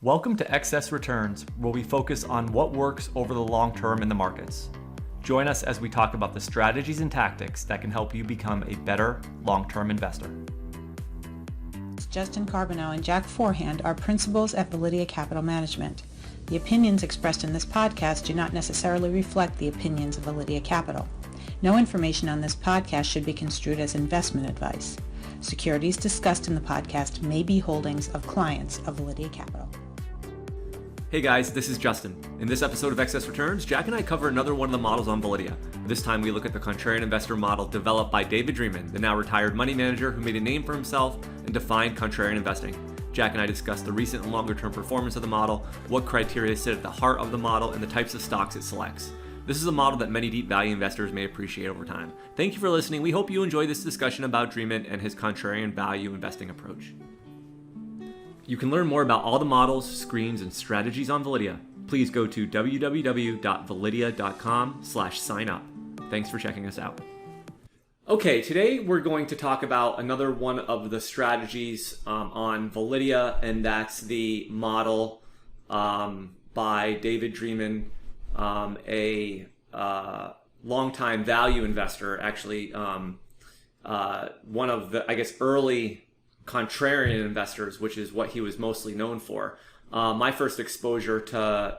Welcome to Excess Returns, where we focus on what works over the long term in the markets. Join us as we talk about the strategies and tactics that can help you become a better long-term investor. Justin Carbonneau and Jack Forehand are principals at Validea Capital Management. The opinions expressed in this podcast do not necessarily reflect the opinions of Validea Capital. No information on this podcast should be construed as investment advice. Securities discussed in the podcast may be holdings of clients of Validea Capital. Hey guys, this is Justin. In this episode of Excess Returns, Jack and I cover another one of the models on Validea. This time we look at the Contrarian Investor model developed by David Dremen, the now retired money manager who made a name for himself and defined contrarian investing. Jack and I discuss the recent and longer-term performance of the model, what criteria sit at the heart of the model, and the types of stocks it selects. This is a model that many deep value investors may appreciate over time. Thank you for listening. We hope you enjoy this discussion about Dremen and his contrarian value investing approach. You can learn more about all the models, screens, and strategies on Validea. Please go to www.validea.com/sign up. Thanks for checking us out. Okay, today we're going to talk about another one of the strategies on Validea, and that's the model by David Dremen, a longtime value investor, actually one of the, early contrarian investors, which is what he was mostly known for. My first exposure to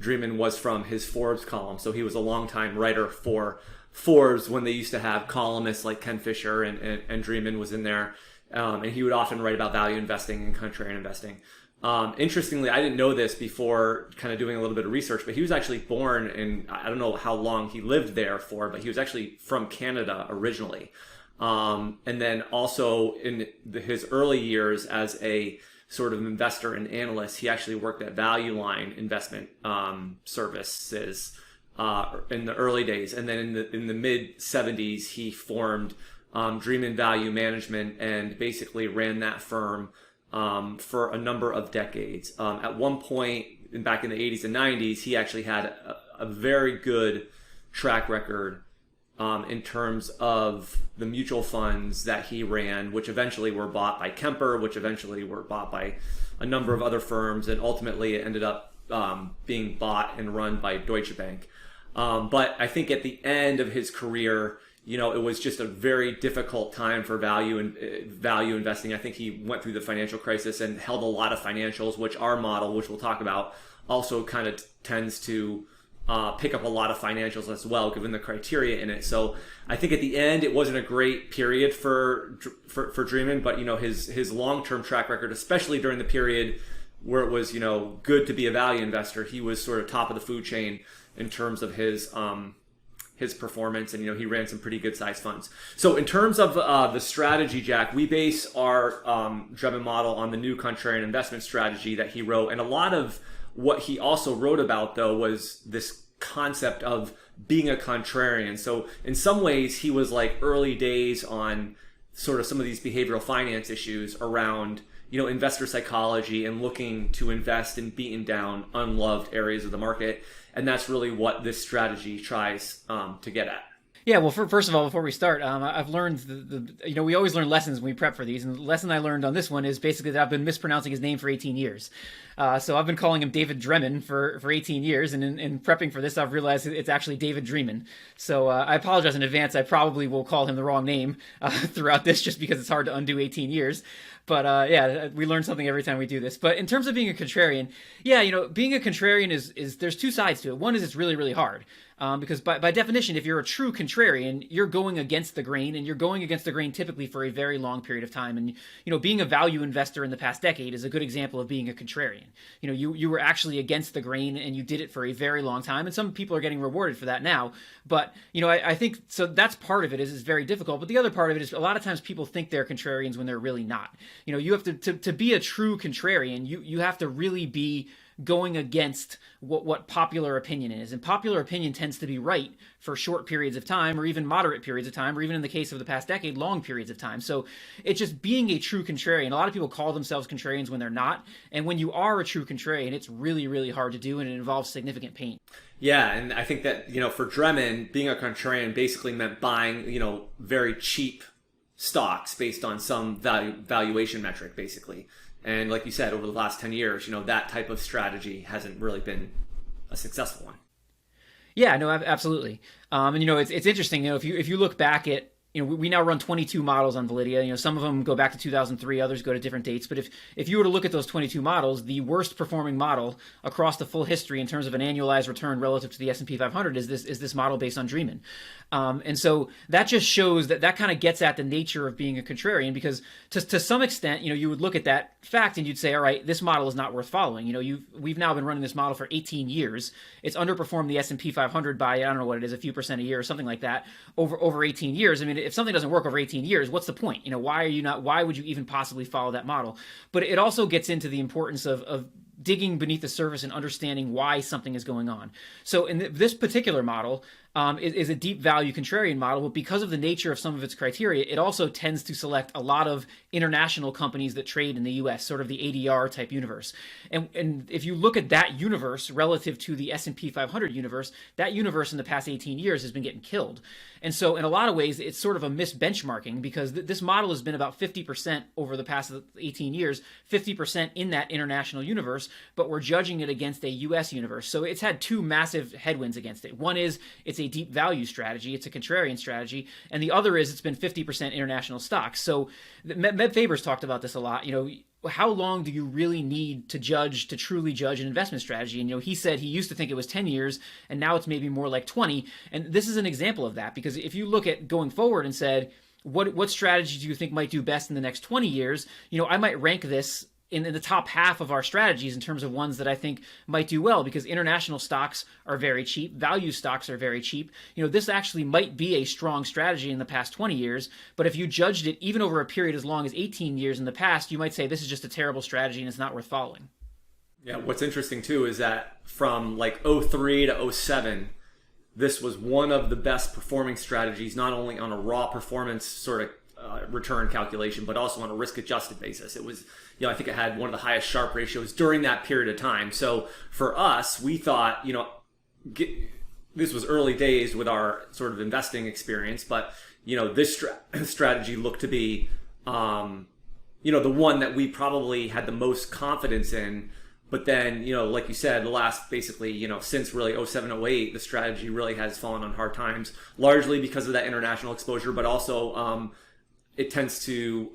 Dremen was from his Forbes column. So he was a longtime writer for Forbes when they used to have columnists like Ken Fisher, and Dremen was in there. And he would often write about value investing and contrarian investing. Interestingly, I didn't know this before kind of doing a little bit of research, but he was actually born in, I don't know how long he lived there for, but he was actually from Canada originally. And then also in his early years as a sort of investor and analyst, he actually worked at Value Line Investment Services in the early days. And then in the mid 70s, he formed Dremen Value Management and basically ran that firm for a number of decades. At one point, back in the 80s and 90s, he actually had a very good track record in terms of the mutual funds that he ran, which eventually were bought by Kemper, which eventually were bought by a number of other firms, and ultimately it ended up being bought and run by Deutsche Bank. But I think at the end of his career, it was just a very difficult time for value investing. I think he went through the financial crisis and held a lot of financials, which our model, which we'll talk about, also kind of tends to pick up a lot of financials as well, given the criteria in it. So I think at the end, it wasn't a great period for Dremen, but his long-term track record, especially during the period where it was good to be a value investor, he was sort of top of the food chain in terms of his performance, and he ran some pretty good sized funds. So in terms of the strategy, Jack, we base our Dremen model on the new Contrarian Investment Strategy that he wrote, and a lot of what he also wrote about, though, was this concept of being a contrarian. So in some ways, he was like early days on sort of some of these behavioral finance issues around, investor psychology and looking to invest in beaten down, unloved areas of the market. And that's really what this strategy tries to get at. Yeah, well, first of all, before we start, I've learned we always learn lessons when we prep for these, and the lesson I learned on this one is basically that I've been mispronouncing his name for 18 years. So I've been calling him David Dremen for 18 years, and in prepping for this, I've realized it's actually David Dremen. So I apologize in advance. I probably will call him the wrong name throughout this, just because it's hard to undo 18 years. But yeah, we learn something every time we do this. But in terms of being a contrarian, yeah, being a contrarian is there's two sides to it. One is it's really, really hard. Because by definition, if you're a true contrarian, you're going against the grain, and you're going against the grain typically for a very long period of time. And, being a value investor in the past decade is a good example of being a contrarian. You were actually against the grain, and you did it for a very long time. And some people are getting rewarded for that now. But, I think, so that's part of it is very difficult. But the other part of it is a lot of times people think they're contrarians when they're really not. You have to be a true contrarian, you have to really be going against what popular opinion is. And popular opinion tends to be right for short periods of time, or even moderate periods of time, or even in the case of the past decade, long periods of time. So it's just being a true contrarian. A lot of people call themselves contrarians when they're not. And when you are a true contrarian, it's really, really hard to do, and it involves significant pain. Yeah, and I think that, for Dremen, being a contrarian basically meant buying, very cheap stocks based on some valuation metric, basically. And like you said, over the last 10 years, that type of strategy hasn't really been a successful one. Yeah, no, absolutely. And it's interesting. If you look back at, we now run 22 models on Validia. Some of them go back to 2003, others go to different dates. But if you were to look at those 22 models, the worst performing model across the full history in terms of an annualized return relative to the S&P 500 is this model based on Dremen. And so that just shows that kind of gets at the nature of being a contrarian, because to some extent, you would look at that fact and you'd say, all right, this model is not worth following. We've now been running this model for 18 years. It's underperformed the S&P 500 by, I don't know what it is, a few percent a year or something like that over 18 years. I mean, if something doesn't work over 18 years, what's the point? Why would you even possibly follow that model? But it also gets into the importance of digging beneath the surface and understanding why something is going on. So in this particular model is a deep value contrarian model, but because of the nature of some of its criteria, it also tends to select a lot of international companies that trade in the US, sort of the ADR type universe. And if you look at that universe relative to the S&P 500 universe, that universe in the past 18 years has been getting killed. And so in a lot of ways, it's sort of a misbenchmarking, because this model has been about 50% over the past 18 years, 50% in that international universe, but we're judging it against a US universe. So it's had two massive headwinds against it. One is it's a deep value strategy, it's a contrarian strategy, and the other is it's been 50% international stocks. So Meb Faber's talked about this a lot. How long do you really need to truly judge an investment strategy? And he said he used to think it was 10 years, and now it's maybe more like 20. And this is an example of that, because if you look at going forward and said, what strategy do you think might do best in the next 20 years? I might rank this in the top half of our strategies in terms of ones that I think might do well, because international stocks are very cheap, value stocks are very cheap. This actually might be a strong strategy in the past 20 years, but if you judged it even over a period as long as 18 years in the past, you might say this is just a terrible strategy and it's not worth following. Yeah, what's interesting too is that from like 03 to 07, this was one of the best performing strategies, not only on a raw performance sort of return calculation, but also on a risk-adjusted basis. It was, I think it had one of the highest Sharpe ratios during that period of time. So for us, we thought, this was early days with our sort of investing experience, but this strategy looked to be, the one that we probably had the most confidence in. But then, like you said, the last basically, since really 07, 08, the strategy really has fallen on hard times, largely because of that international exposure, but also it tends to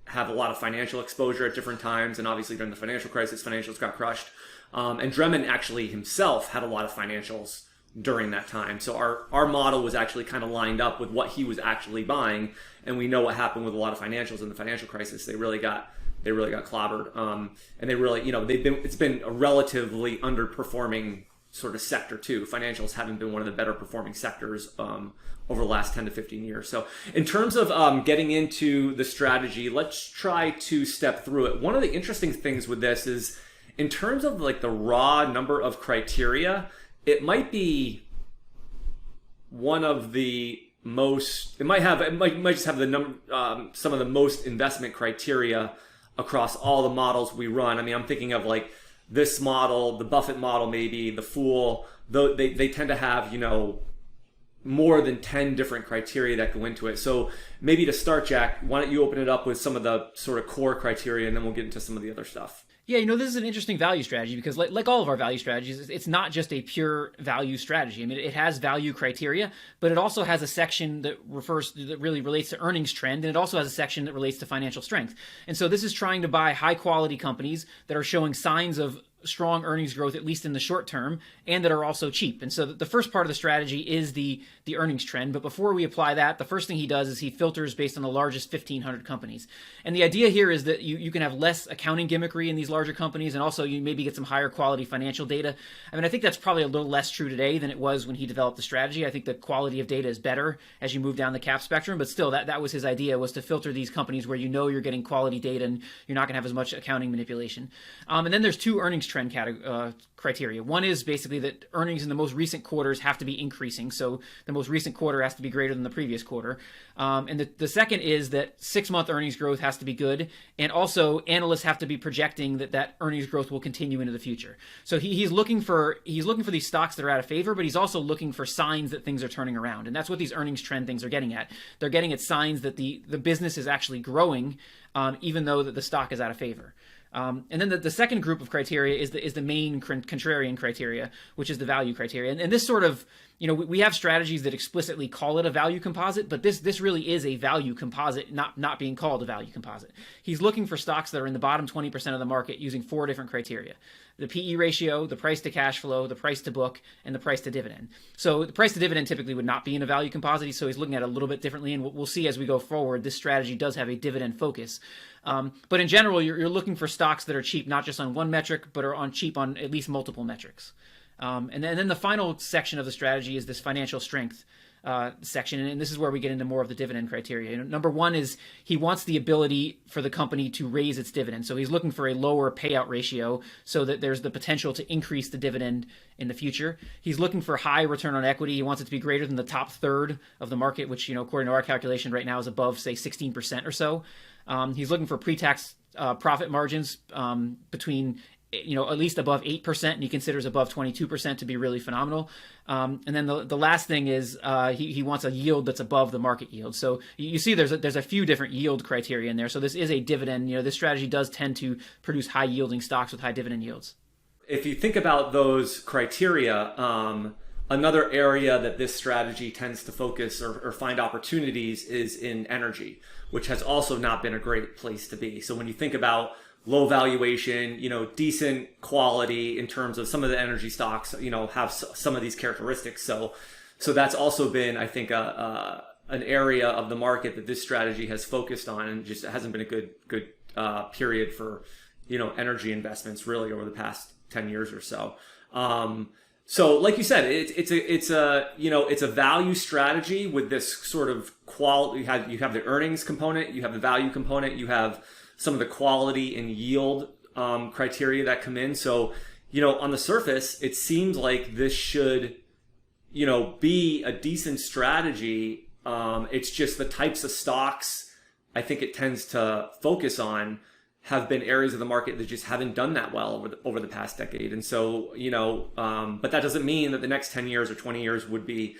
have a lot of financial exposure at different times. And obviously during the financial crisis, financials got crushed. And Dremen actually himself had a lot of financials during that time. So our model was actually kind of lined up with what he was actually buying. And we know what happened with a lot of financials in the financial crisis. They really got clobbered. And they really, it's been a relatively underperforming sort of sector too. Financials haven't been one of the better performing sectors over the last 10 to 15 years. So in terms of getting into the strategy, let's try to step through it. One of the interesting things with this is in terms of like the raw number of criteria, it might be one of the most, it might just have the number, some of the most investment criteria across all the models we run. I mean, I'm thinking of like this model, the Buffett model, maybe the Fool, they tend to have, more than 10 different criteria that go into it. So maybe to start, Jack, why don't you open it up with some of the sort of core criteria, and then we'll get into some of the other stuff. Yeah, this is an interesting value strategy because like all of our value strategies, it's not just a pure value strategy. I mean, it has value criteria, but it also has a section that really relates to earnings trend, and it also has a section that relates to financial strength. And so this is trying to buy high quality companies that are showing signs of strong earnings growth, at least in the short term, and that are also cheap. And so the first part of the strategy is the earnings trend. But before we apply that, the first thing he does is he filters based on the largest 1,500 companies. And the idea here is that you can have less accounting gimmickry in these larger companies, and also you maybe get some higher quality financial data. I mean, I think that's probably a little less true today than it was when he developed the strategy. I think the quality of data is better as you move down the cap spectrum, but still, that was his idea, was to filter these companies where you're getting quality data and you're not going to have as much accounting manipulation. And then there's two earnings trends trend criteria. One is basically that earnings in the most recent quarters have to be increasing. So the most recent quarter has to be greater than the previous quarter. And the second is that 6-month earnings growth has to be good. And also analysts have to be projecting that earnings growth will continue into the future. So he's looking for these stocks that are out of favor, but he's also looking for signs that things are turning around. And that's what these earnings trend things are getting at. They're getting at signs that the business is actually growing, even though that the stock is out of favor. And then the second group of criteria is the main contrarian criteria, which is the value criteria. And this sort of, we have strategies that explicitly call it a value composite, but this really is a value composite, not being called a value composite. He's looking for stocks that are in the bottom 20% of the market using 4 different criteria: the PE ratio, the price to cash flow, the price to book, and the price to dividend. So the price to dividend typically would not be in a value composite, so he's looking at it a little bit differently, and we'll see as we go forward, this strategy does have a dividend focus. But in general, you're looking for stocks that are cheap, not just on one metric, but are cheap on at least multiple metrics. And then the final section of the strategy is this financial strength section, and this is where we get into more of the dividend criteria. Number one is he wants the ability for the company to raise its dividend. So he's looking for a lower payout ratio so that there's the potential to increase the dividend in the future. He's looking for high return on equity. He wants it to be greater than the top third of the market, which, according to our calculation right now is above, say, 16% or so. He's looking for pre-tax profit margins between at least above 8%, and he considers above 22% to be really phenomenal. And then the last thing is he wants a yield that's above the market yield. So you see there's a few different yield criteria in there. So this is a dividend. This strategy does tend to produce high yielding stocks with high dividend yields. If you think about those criteria, another area that this strategy tends to focus or find opportunities is in energy, which has also not been a great place to be. So when you think about low valuation, decent quality in terms of some of the energy stocks, have some of these characteristics. So that's also been, I think, an area of the market that this strategy has focused on, and just hasn't been a good period for, energy investments really over the past 10 years or so. So like you said, it's a value strategy with this sort of quality. You have the earnings component, you have the value component, you have some of the quality and yield criteria that come in. So, on the surface, it seems like this should, be a decent strategy. It's just the types of stocks I think it tends to focus on have been areas of the market that just haven't done that well over the past decade. And so, but that doesn't mean that the next 10 years or 20 years would be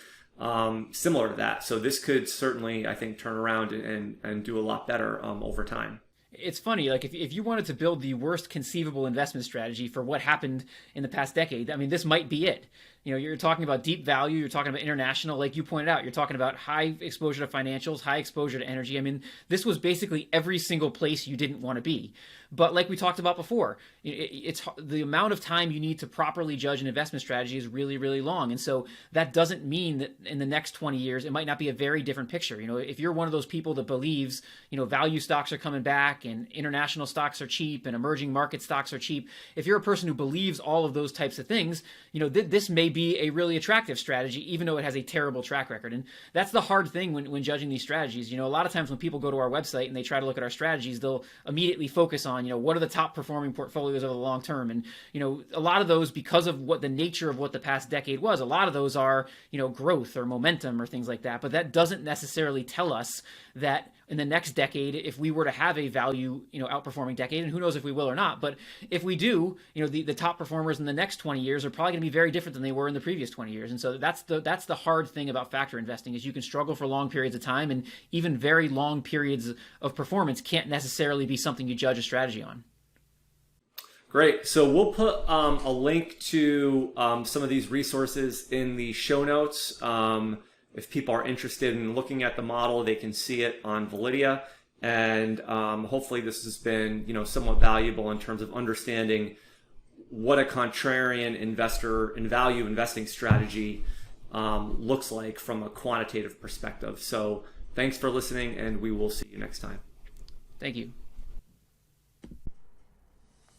similar to that. So this could certainly, I think, turn around and do a lot better over time. It's funny, like if you wanted to build the worst conceivable investment strategy for what happened in the past decade, I mean, this might be it. You're talking about deep value, you're talking about international, like you pointed out, you're talking about high exposure to financials, high exposure to energy. I mean, this was basically every single place you didn't want to be. But like we talked about before, it's the amount of time you need to properly judge an investment strategy is really, really long. And so that doesn't mean that in the next 20 years, it might not be a very different picture. If you're one of those people that believes, value stocks are coming back and international stocks are cheap and emerging market stocks are cheap, if you're a person who believes all of those types of things, this may be a really attractive strategy, even though it has a terrible track record. And that's the hard thing when judging these strategies. A lot of times when people go to our website and they try to look at our strategies, they'll immediately focus on, what are the top performing portfolios over the long term? And, a lot of those, because of what the nature of what the past decade was, a lot of those are, growth or momentum or things like that. But that doesn't necessarily tell us that in the next decade, if we were to have a value, outperforming decade, and who knows if we will or not, but if we do, the top performers in the next 20 years are probably going to be very different than they were in the previous 20 years. And so that's the hard thing about factor investing, is you can struggle for long periods of time, and even very long periods of performance can't necessarily be something you judge a strategy on. Great. So we'll put a link to some of these resources in the show notes. If people are interested in looking at the model, they can see it on Validea. And hopefully this has been, somewhat valuable in terms of understanding what a contrarian investor in value investing strategy looks like from a quantitative perspective. So thanks for listening, and we will see you next time. Thank you.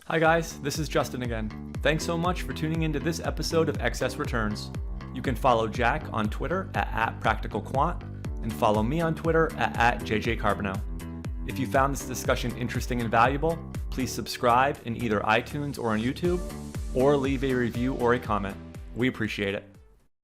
Hi guys, this is Justin again. Thanks so much for tuning into this episode of Excess Returns. You can follow Jack on Twitter at @PracticalQuant and follow me on Twitter at JJ Carbonneau. If you found this discussion interesting and valuable, please subscribe in either iTunes or on YouTube, or leave a review or a comment. We appreciate it.